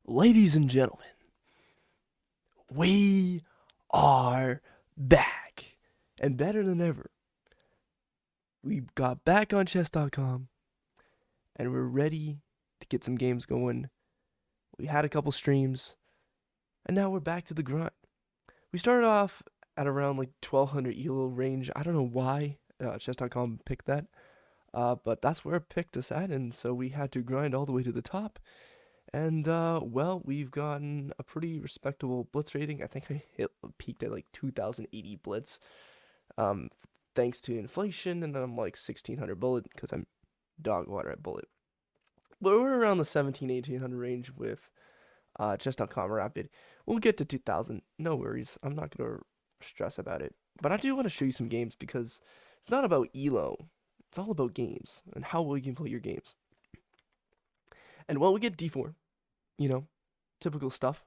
Ladies and gentlemen, we are back. And better than ever, we got back on chess.com and we're ready to get some games going. We had a couple streams and now we're back to the grind. We started off at around like 1200 elo range. I don't know why chess.com picked that, but that's where it picked us at. And so we had to grind all the way to the top. And well, we've gotten a pretty respectable blitz rating. I think I peaked at like 2080 blitz. Um, thanks to inflation, and then I'm like 1600 bullet because I'm dog water at bullet. But we're around the 1700-1800 range with chess.com rapid. We'll get to 2000. No worries. I'm not gonna stress about it. But I do want to show you some games because it's not about elo. It's all about games and how well you can play your games. And well, we get d4, you know, typical stuff.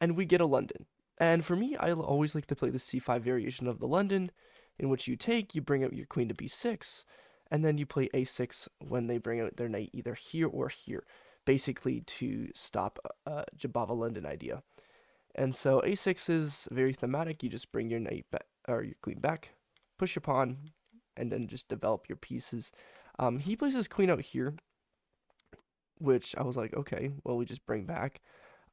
And we get a London. And for me, I always like to play the c5 variation of the London, in which you take, you bring out your queen to b6, and then you play a6 when they bring out their knight either here or here, basically to stop a Jabava London idea. And so a6 is very thematic. You just bring your knight back or your queen back, push your pawn, and then just develop your pieces. He plays his queen out here, which I was like, okay, well, we just bring back.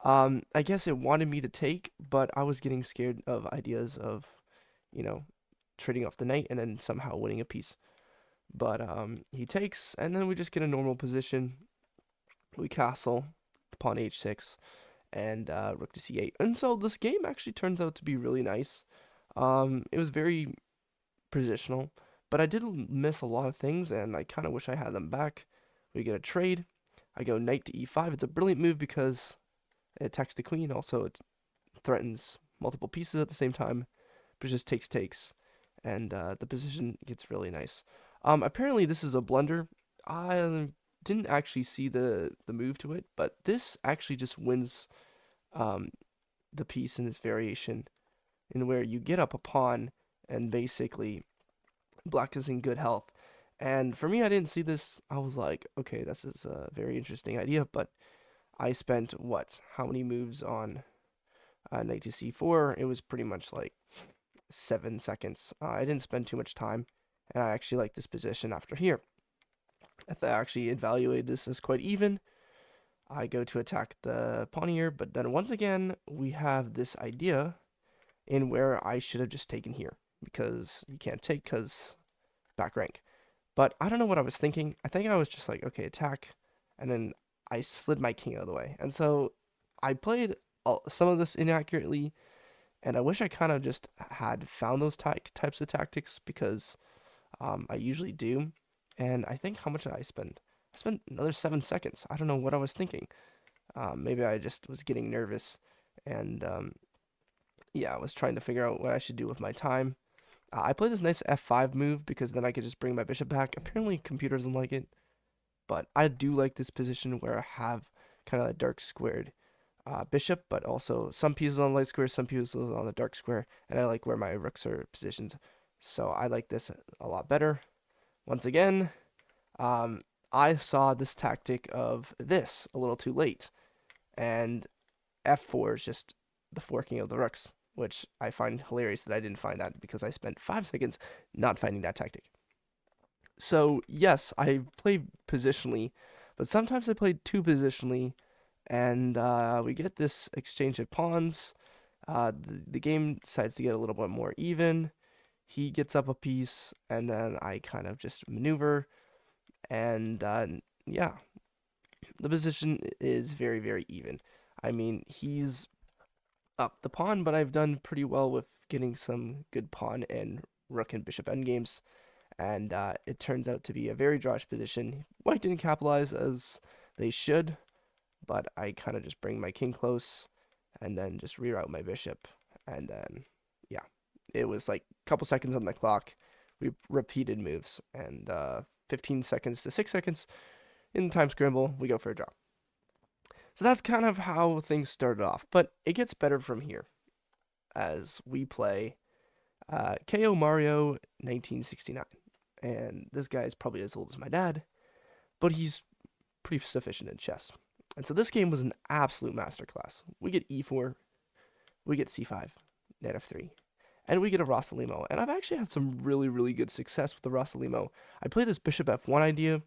I guess it wanted me to take, but I was getting scared of ideas of, you know, trading off the knight and then somehow winning a piece. But he takes, and then we just get a normal position. We castle, pawn h6, and rook to c8. And so this game actually turns out to be really nice. It was very positional, but I did miss a lot of things, and I kind of wish I had them back. We get a trade. I go knight to e5. It's a brilliant move because it attacks the queen. Also, it threatens multiple pieces at the same time, but just takes, and the position gets really nice. Apparently, this is a blunder. I didn't actually see the move to it, but this actually just wins um, the piece in this variation, in where you get up a pawn and basically black is in good health. And for me, I didn't see this. I was like, okay, this is a very interesting idea, but I spent what? How many moves on knight to c4? It was pretty much like 7 seconds. I didn't spend too much time, and I actually like this position after here. If I actually evaluate this as quite even, I go to attack the pawn here, but then once again, we have this idea in where I should have just taken here, because you can't take because back rank. But I don't know what I was thinking. I think I was just like, okay, attack, and then I slid my king out of the way. And so I played some of this inaccurately, and I wish I kind of just had found those types of tactics because I usually do. And I think how much did I spend? I spent another 7 seconds. I don't know what I was thinking. Maybe I just was getting nervous, and yeah, I was trying to figure out what I should do with my time. I played this nice f5 move because then I could just bring my bishop back. Apparently, computer doesn't like it, but I do like this position where I have kind of a dark squared bishop, but also some pieces on the light square, some pieces on the dark square, and I like where my rooks are positioned. So I like this a lot better. Once again, I saw this tactic of this a little too late, and f4 is just the forking of the rooks, which I find hilarious that I didn't find that because I spent 5 seconds not finding that tactic. So yes, I play positionally, but sometimes I play too positionally, and we get this exchange of pawns. The game decides to get a little bit more even. He gets up a piece, and then I kind of just maneuver, and yeah, the position is very, very even. I mean, he's up the pawn, but I've done pretty well with getting some good pawn and rook and bishop endgames, and it turns out to be a very drawish position. White didn't capitalize as they should, but I kind of just bring my king close and then just reroute my bishop, and then yeah, it was like a couple seconds on the clock. We repeated moves, and 15 seconds to 6 seconds in the time scramble, we go for a draw. So that's kind of how things started off, but it gets better from here as we play KO Mario 1969. And this guy is probably as old as my dad, but he's pretty sufficient in chess. And so this game was an absolute masterclass. We get e4, we get c5, knight f3, and we get a Rossalimo. And I've actually had some really, really good success with the Rossalimo. I played this bishop f1 idea.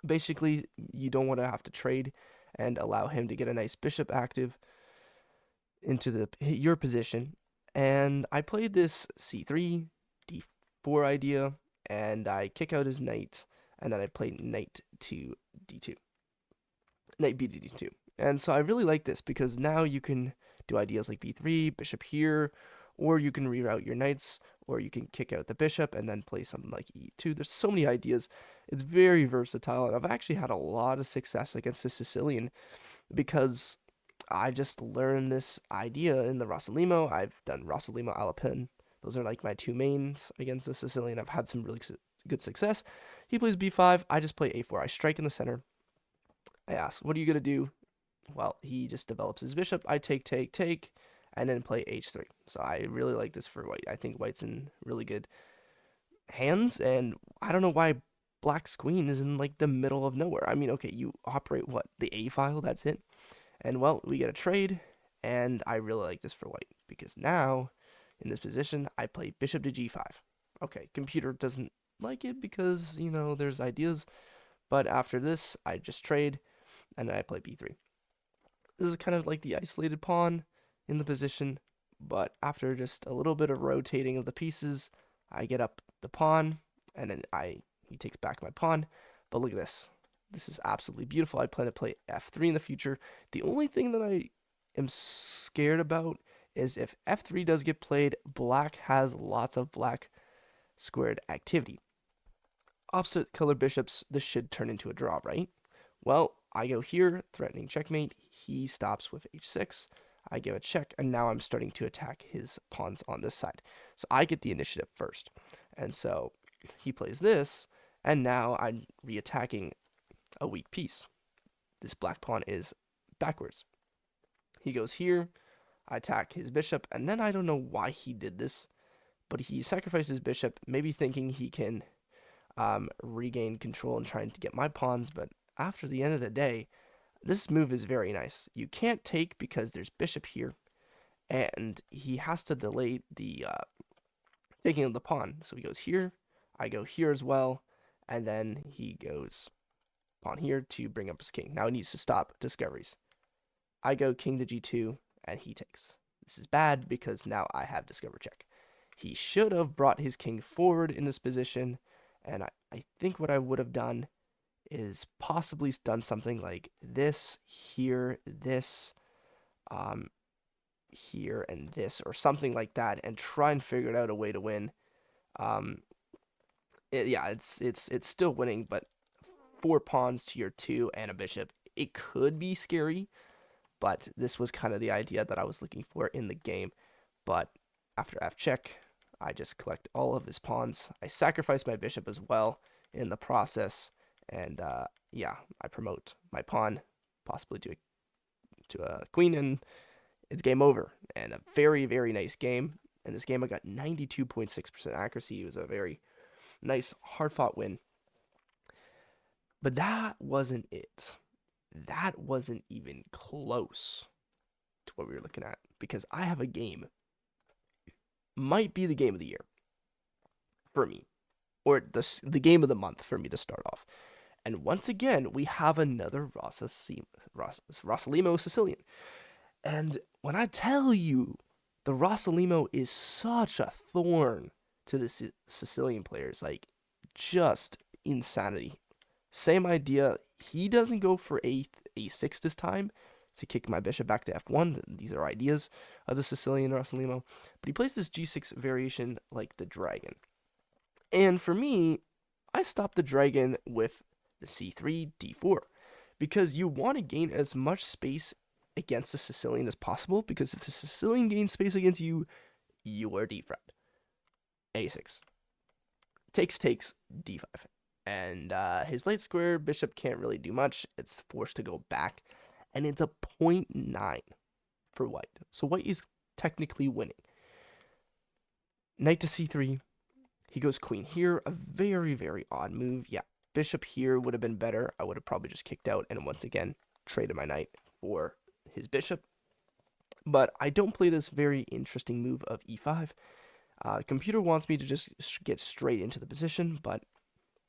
Basically, you don't want to have to trade and allow him to get a nice bishop active into your position. And I played this c3, d4 idea, and I kick out his knight, and then I played knight to d2, knight b to d2. And so I really like this because now you can do ideas like b3, bishop here, or you can reroute your knights, or you can kick out the bishop and then play something like e2. There's so many ideas. It's very versatile, and I've actually had a lot of success against the Sicilian because I just learned this idea in the Rossalimo. I've done Rossalimo Alapin. Those are like my two mains against the Sicilian. I've had some really good success. He plays b5. I just play a4. I strike in the center. I ask, what are you going to do? Well, he just develops his bishop. I take, and then play h3. So I really like this for white. I think white's in really good hands, and I don't know why black's queen is in like the middle of nowhere. I mean, okay, you operate what? The A file, that's it. And well, we get a trade, and I really like this for white because now in this position, I play bishop to g5. Okay, computer doesn't like it because, there's ideas, but after this, I just trade, and then I play b3. This is kind of like the isolated pawn in the position, but after just a little bit of rotating of the pieces, I get up the pawn, and then he takes back my pawn. But look at this. This is absolutely beautiful. I plan to play f3 in the future. The only thing that I am scared about is if f3 does get played, black has lots of black squared activity. Opposite color bishops, this should turn into a draw, right? Well, I go here, threatening checkmate. He stops with h6. I give a check, and now I'm starting to attack his pawns on this side. So I get the initiative first. And so he plays this, and now I'm re-attacking a weak piece. This black pawn is backwards. He goes here, I attack his bishop, and then I don't know why he did this, but he sacrificed his bishop, maybe thinking he can regain control and trying to get my pawns, but after the end of the day, this move is very nice. You can't take because there's bishop here, and he has to delay the taking of the pawn. So he goes here, I go here as well, and then he goes pawn here to bring up his king. Now he needs to stop discoveries. I go king to g2, and he takes. This is bad because now I have discover check. He should have brought his king forward in this position, and I think what I would have done is possibly done something like this, here, this, here, and this, or something like that, and try and figure out a way to win. It's still winning, but 4 pawns to your 2 and a bishop, it could be scary, but this was kind of the idea that I was looking for in the game. But after f check, I just collect all of his pawns. I sacrifice my bishop as well in the process, and I promote my pawn, possibly to a queen, and it's game over. And a very, very nice game. In this game, I got 92.6% accuracy. It was a very nice, hard-fought win. But that wasn't it. That wasn't even close to what we were looking at, because I have a game, might be the game of the year for me, or the game of the month for me to start off. And once again, we have another Rossalimo Sicilian. And when I tell you, the Rossalimo is such a thorn to the Sicilian players, like, just insanity. Same idea. He doesn't go for a6 this time to kick my bishop back to f1. These are ideas of the Sicilian Rossalimo. But he plays this g6 variation like the dragon. And for me, I stopped the dragon with the c3, d4. Because you want to gain as much space against the Sicilian as possible. Because if the Sicilian gains space against you, you are defried. a6. Takes, d5. And his light square bishop can't really do much. It's forced to go back. And it's a 0.9 for white. So white is technically winning. Knight to c3. He goes queen here. A very, very odd move. Yeah, bishop here would have been better. I would have probably just kicked out. And once again, traded my knight for his bishop. But I don't play this very interesting move of e5. Computer wants me to just get straight into the position, but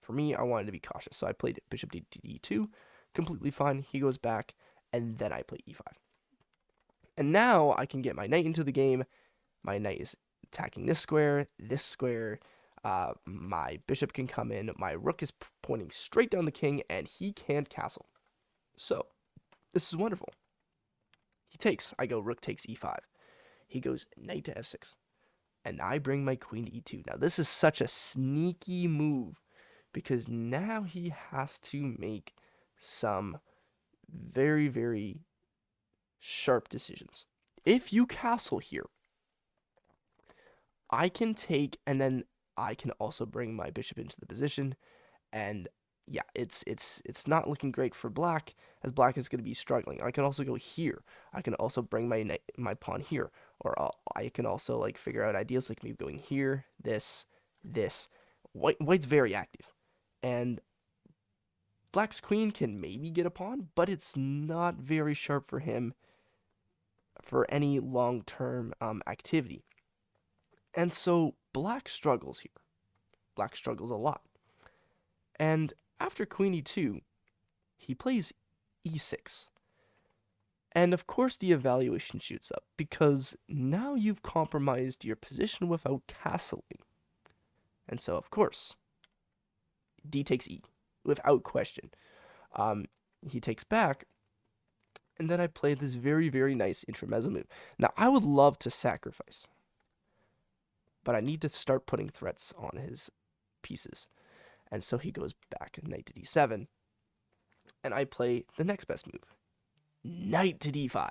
for me, I wanted to be cautious. So I played bishop d2, completely fine. He goes back, and then I play e5. And now I can get my knight into the game. My knight is attacking this square, this square. My bishop can come in. My rook is pointing straight down the king, and he can't castle. So this is wonderful. He takes. I go rook takes e5. He goes knight to f6. And I bring my queen to e2. Now this is such a sneaky move because now he has to make some very, very sharp decisions. If you castle here, I can take, and then I can also bring my bishop into the position, and yeah, it's not looking great for black, as black is going to be struggling. I can also go here. I can also bring my pawn here, or I can also like figure out ideas like maybe going here, this. White's very active, and black's queen can maybe get a pawn, but it's not very sharp for him for any long-term activity. And so black struggles here. Black struggles a lot. And after queen e2, he plays e6. And of course the evaluation shoots up, because now you've compromised your position without castling. And so, of course, d takes e, without question. He takes back, and then I play this very, very nice intermezzo move. Now, I would love to sacrifice, but I need to start putting threats on his pieces. And so he goes back, knight to d7, and I play the next best move, knight to d5.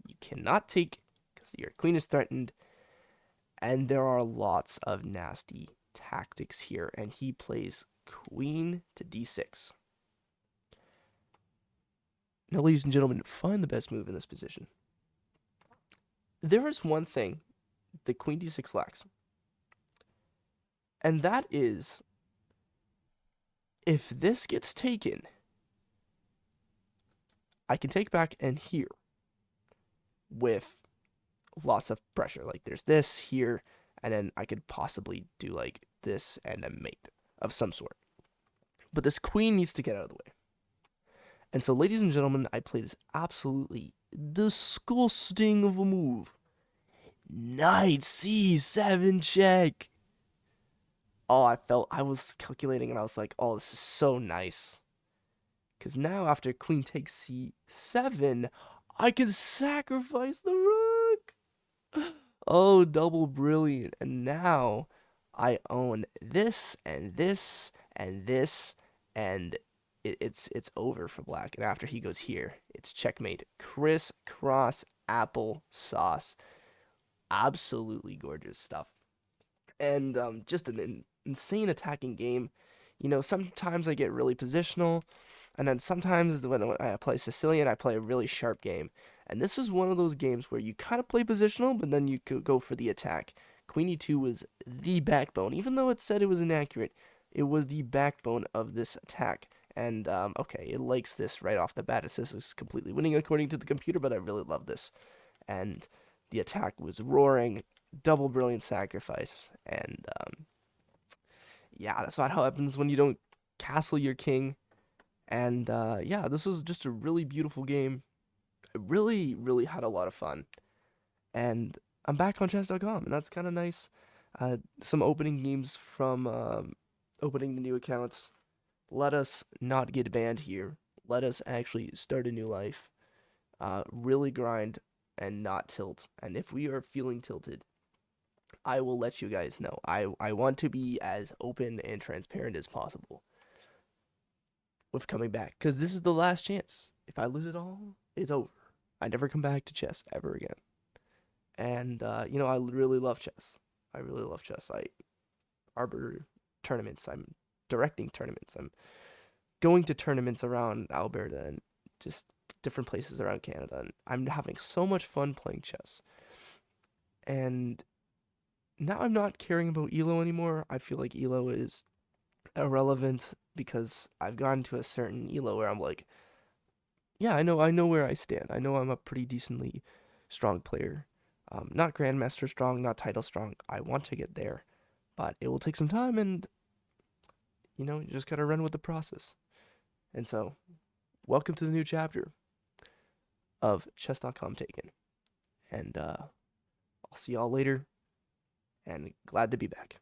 You cannot take, because your queen is threatened, and there are lots of nasty tactics here, and he plays queen to d6. Now, ladies and gentlemen, find the best move in this position. There is one thing the queen d6 lacks, and that is, if this gets taken, I can take back and here with lots of pressure. Like there's this here, and then I could possibly do like this and a mate of some sort. But this queen needs to get out of the way. And so, ladies and gentlemen, I play this absolutely disgusting of a move. Knight c7 check. Oh, I was calculating and I was like, oh, this is so nice. Because now after queen takes c7, I can sacrifice the rook. Oh, double brilliant. And now I own this and this and this, and it's over for black. And after he goes here, it's checkmate. Crisscross apple sauce. Absolutely gorgeous stuff. And just an insane attacking game. You know, sometimes I get really positional, and then sometimes when I play Sicilian, I play a really sharp game. And this was one of those games where you kind of play positional, but then you could go for the attack. Queen e2 was the backbone. Even though it said it was inaccurate, it was the backbone of this attack. And, okay, it likes this right off the bat. It says it's completely winning according to the computer, but I really love this. And the attack was roaring, double brilliant sacrifice, and, yeah, that's about how it happens when you don't castle your king. And yeah, this was just a really beautiful game. I really, really had a lot of fun. And I'm back on chess.com, and that's kind of nice. Some opening games from opening the new accounts. Let us not get banned here. Let us actually start a new life. Really grind and not tilt. And if we are feeling tilted, I will let you guys know. I want to be as open and transparent as possible with coming back, because this is the last chance. If I lose it all, it's over. I never come back to chess ever again. And, you know, I really love chess. I really love chess. I arbiter tournaments. I'm directing tournaments. I'm going to tournaments around Alberta and just different places around Canada. And I'm having so much fun playing chess. And now I'm not caring about Elooo anymore. I feel like Elooo is irrelevant because I've gotten to a certain Elooo where I'm like, yeah, I know where I stand. I know I'm a pretty decently strong player. Not grandmaster strong, not title strong. I want to get there, but it will take some time, and you just gotta run with the process. And so, welcome to the new chapter of chess.com taken. And I'll see y'all later, and glad to be back.